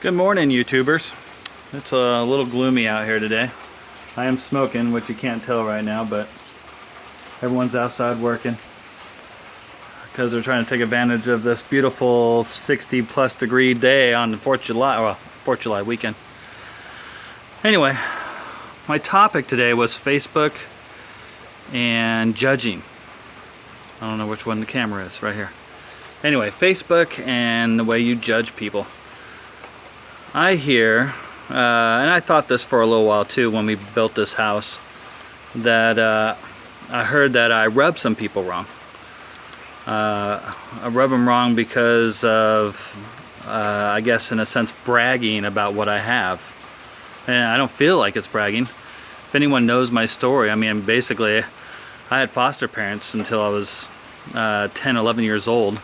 Good morning, YouTubers. It's a little gloomy out here today. I am smoking, which you can't tell right now, but everyone's outside working because they're trying to take advantage of this beautiful 60+ degree day on the 4th of July weekend. Anyway, my topic today was Facebook and judging. I don't know which one the camera is, right here. Anyway, Facebook and the way you judge people. I hear, and I thought this for a little while too when we built this house, that I heard that I rub some people wrong. I rub them wrong because of, I guess in a sense, bragging about what I have. And I don't feel like it's bragging. If anyone knows my story, I mean, basically, I had foster parents until I was 10, 11 years old.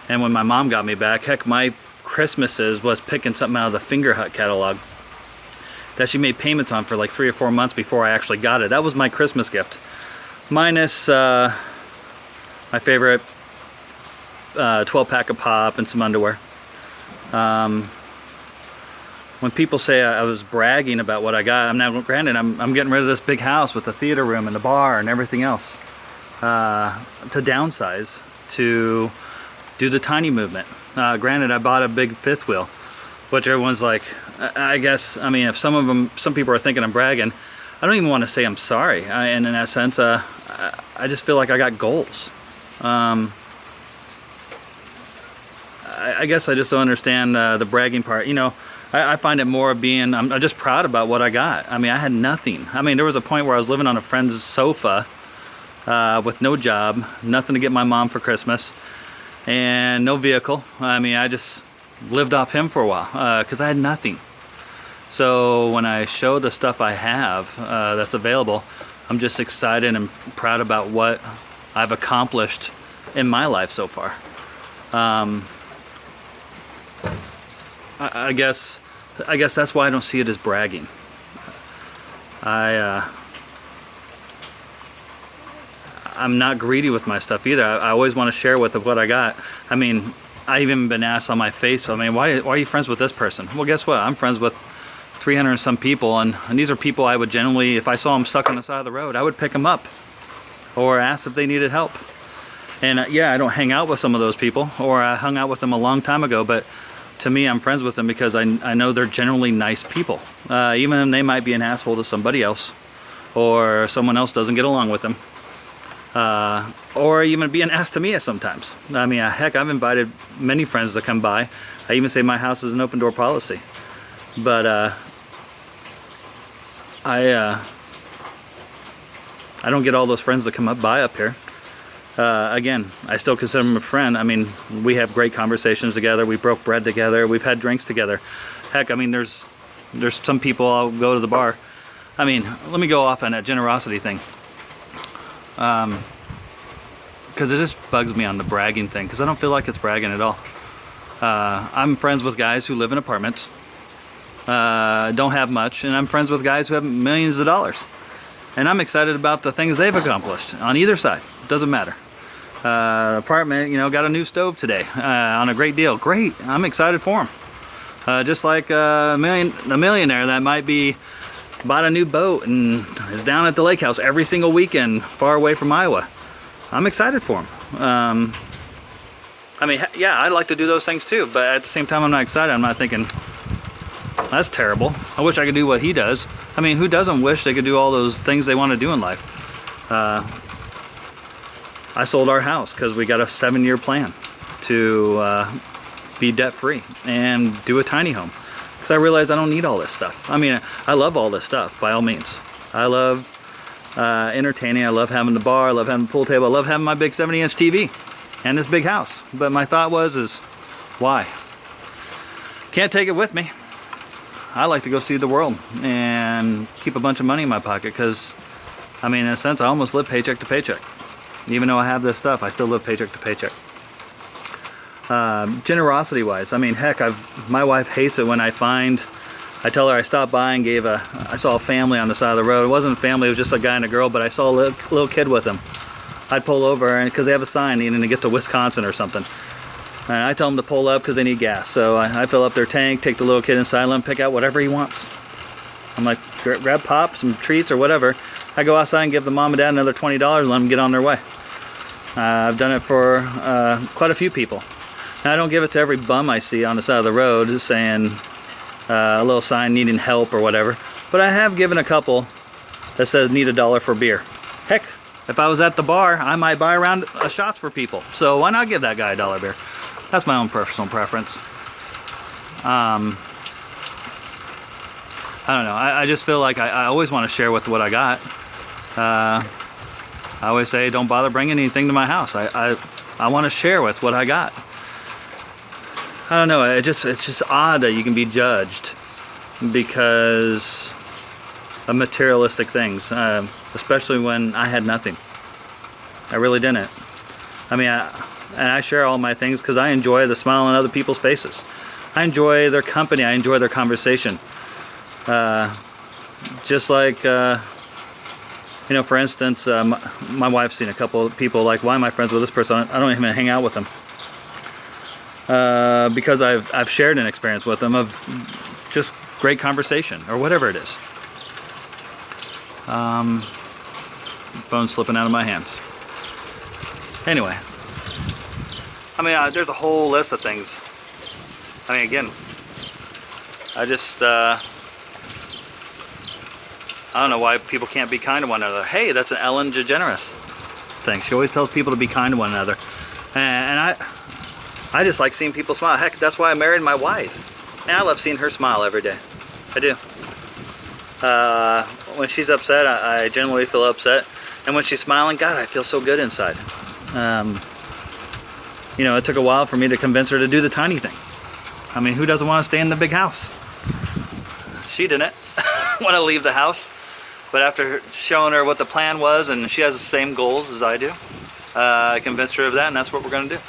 And when my mom got me back, heck, my Christmases was picking something out of the Fingerhut catalog that she made payments on for like 3 or 4 months before I actually got it. That was my Christmas gift. Minus my favorite 12-pack of pop and some underwear. When people say I was bragging about what I got, I'm now, granted, I'm getting rid of this big house with the theater room and the bar and everything else to downsize, to do the tiny movement. Granted, I bought a big fifth wheel, which everyone's like, I guess, I mean, if some people are thinking I'm bragging, I don't even want to say I'm sorry. And in that sense, I just feel like I got goals. I guess I just don't understand the bragging part. You know, I find it more of being, I'm just proud about what I got. I mean, I had nothing. I mean, there was a point where I was living on a friend's sofa with no job, nothing to get my mom for Christmas, and no vehicle. I mean, I just lived off him for a while because I had nothing. So when I show the stuff I have that's available, I'm just excited and proud about what I've accomplished in my life so far. I guess that's why I don't see it as bragging. I'm not greedy with my stuff either. I always want to share with what I got. I mean, I've even been asked on my face, I mean, why are you friends with this person? Well, guess what? I'm friends with 300 and some people, and these are people I would generally, if I saw them stuck on the side of the road, I would pick them up or ask if they needed help. And yeah, I don't hang out with some of those people, or I hung out with them a long time ago, but to me, I'm friends with them because I know they're generally nice people. Even they might be an asshole to somebody else, or someone else doesn't get along with them. Or even being asked to me sometimes. I mean, heck, I've invited many friends to come by. I even say my house is an open door policy. But I don't get all those friends that come by up here. Again, I still consider them a friend. I mean, we have great conversations together. We broke bread together. We've had drinks together. Heck, I mean, there's some people I'll go to the bar. I mean, let me go off on that generosity thing. Because it just bugs me on the bragging thing, because I don't feel like it's bragging at all. I'm friends with guys who live in apartments, don't have much, and I'm friends with guys who have millions of dollars. And I'm excited about the things they've accomplished on either side. It doesn't matter. Apartment, you know, got a new stove today on a great deal. Great, I'm excited for him. Just like a millionaire that might be bought a new boat and is down at the lake house every single weekend far away from Iowa. I'm excited for him. I mean, yeah, I'd like to do those things too, but at the same time, I'm not excited. I'm not thinking, that's terrible. I wish I could do what he does. I mean, who doesn't wish they could do all those things they want to do in life? I sold our house because we got a 7-year plan to be debt-free and do a tiny home. Because I realized I don't need all this stuff. I mean, I love all this stuff, by all means. I love entertaining, I love having the bar, I love having the pool table, I love having my big 70-inch TV and this big house. But my thought was, why? Can't take it with me. I like to go see the world and keep a bunch of money in my pocket because, I mean, in a sense, I almost live paycheck to paycheck. Even though I have this stuff, I still live paycheck to paycheck. Generosity wise, I mean, heck, my wife hates it when I tell her I stopped by and I saw a family on the side of the road. It wasn't a family, it was just a guy and a girl, but I saw a little kid with them. I'd pull over, and because they have a sign needing to get to Wisconsin or something. And I tell them to pull up because they need gas. So I fill up their tank, take the little kid inside, let him pick out whatever he wants. I'm like, grab pop, some treats or whatever. I go outside and give the mom and dad another $20 and let them get on their way. I've done it for quite a few people. Now, I don't give it to every bum I see on the side of the road saying a little sign needing help or whatever. But I have given a couple that says need $1 for beer. Heck, if I was at the bar, I might buy a round of shots for people. So why not give that guy $1 beer? That's my own personal preference. I don't know. I just feel like I always want to share with what I got. I always say, don't bother bringing anything to my house. I want to share with what I got. I don't know. It's just odd that you can be judged because of materialistic things, especially when I had nothing. I really didn't. I mean, I share all my things because I enjoy the smile on other people's faces. I enjoy their company. I enjoy their conversation. Just like, you know, for instance, my wife's seen a couple of people like, why am I friends with this person? I don't even hang out with them. Because I've shared an experience with them of just great conversation or whatever it is. Phone's slipping out of my hands. Anyway, I mean, there's a whole list of things. I mean, again, I just, I don't know why people can't be kind to one another. Hey, that's an Ellen DeGeneres thing. She always tells people to be kind to one another. And I just like seeing people smile. Heck, that's why I married my wife. And I love seeing her smile every day. I do. When she's upset, I generally feel upset. And when she's smiling, God, I feel so good inside. You know, it took a while for me to convince her to do the tiny thing. I mean, who doesn't want to stay in the big house? She didn't want to leave the house. But after showing her what the plan was, and she has the same goals as I do, I convinced her of that, and that's what we're going to do.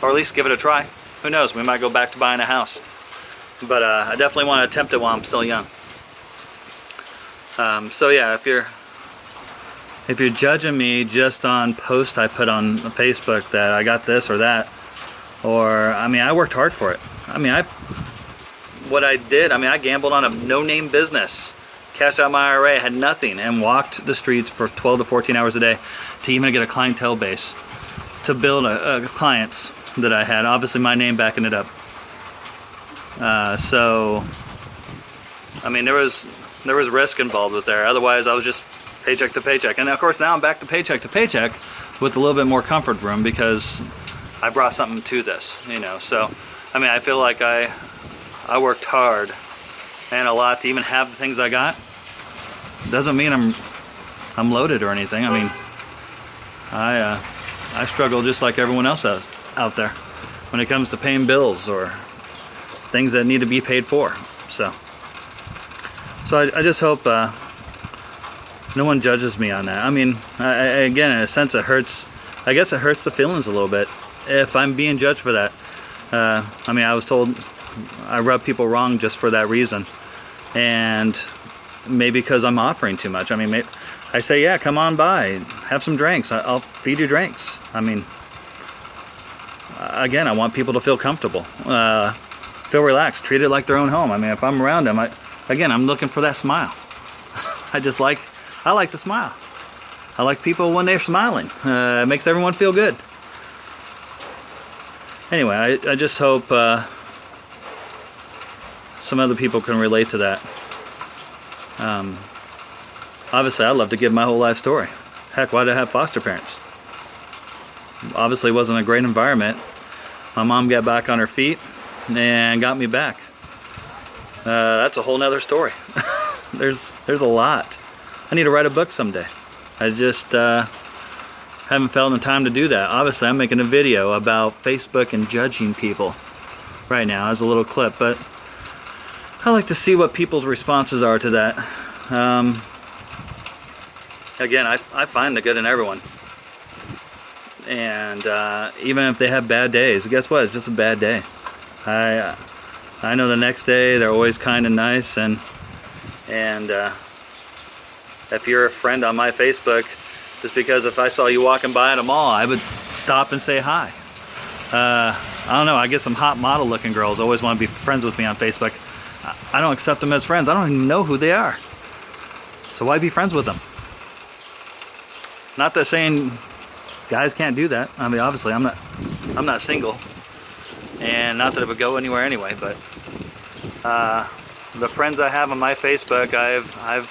Or at least give it a try. Who knows, we might go back to buying a house. But I definitely want to attempt it while I'm still young. So yeah, if you're judging me just on posts I put on Facebook that I got this or that, or, I mean, I worked hard for it. I mean, I gambled on a no-name business, cashed out my IRA, had nothing, and walked the streets for 12 to 14 hours a day to even get a clientele base, to build clients that I had, obviously my name backing it up. So, I mean, there was risk involved with there. Otherwise, I was just paycheck to paycheck. And of course, now I'm back to paycheck with a little bit more comfort room because I brought something to this, you know. So, I mean, I feel like I worked hard and a lot to even have the things I got. Doesn't mean I'm loaded or anything. I mean, I struggle just like everyone else does out there when it comes to paying bills or things that need to be paid for. So I just hope no one judges me on that. I mean, again, in a sense, it hurts. I guess it hurts the feelings a little bit if I'm being judged for that. I mean, I was told I rub people wrong just for that reason, and maybe because I'm offering too much. I mean, maybe I say, yeah, come on by, have some drinks. I'll feed you drinks. I mean, again, I want people to feel comfortable, feel relaxed, treat it like their own home. I mean, if I'm around them, I'm looking for that smile. I like the smile. I like people when they're smiling. It makes everyone feel good. Anyway, I just hope some other people can relate to that. Obviously, I'd love to give my whole life story. Heck, why did I have foster parents? Obviously, it wasn't a great environment. My mom got back on her feet and got me back. That's a whole nother story. There's a lot. I need to write a book someday. I just haven't found the time to do that. Obviously, I'm making a video about Facebook and judging people right now as a little clip, but I like to see what people's responses are to that. Again, I find the good in everyone. And even if they have bad days, guess what? It's just a bad day. I know the next day they're always kind and nice, and if you're a friend on my Facebook, just because if I saw you walking by at a mall, I would stop and say hi. I don't know, I get some hot model looking girls always want to be friends with me on Facebook. I don't accept them as friends. I don't even know who they are. So why be friends with them? Not that saying guys can't do that. I mean, obviously I'm not single, and not that it would go anywhere anyway, but the friends I have on my Facebook, I've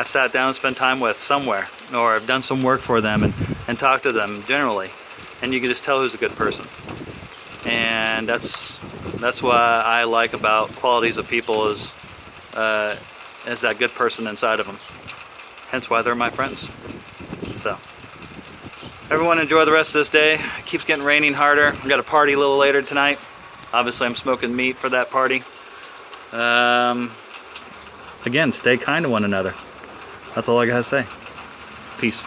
sat down and spent time with somewhere, or I've done some work for them and talked to them generally, and you can just tell who's a good person. And that's what I like about qualities of people is that good person inside of them. Hence why they're my friends. So everyone enjoy the rest of this day. It keeps getting raining harder. We got a party a little later tonight. Obviously I'm smoking meat for that party. Again, stay kind to one another. That's all I gotta say. Peace.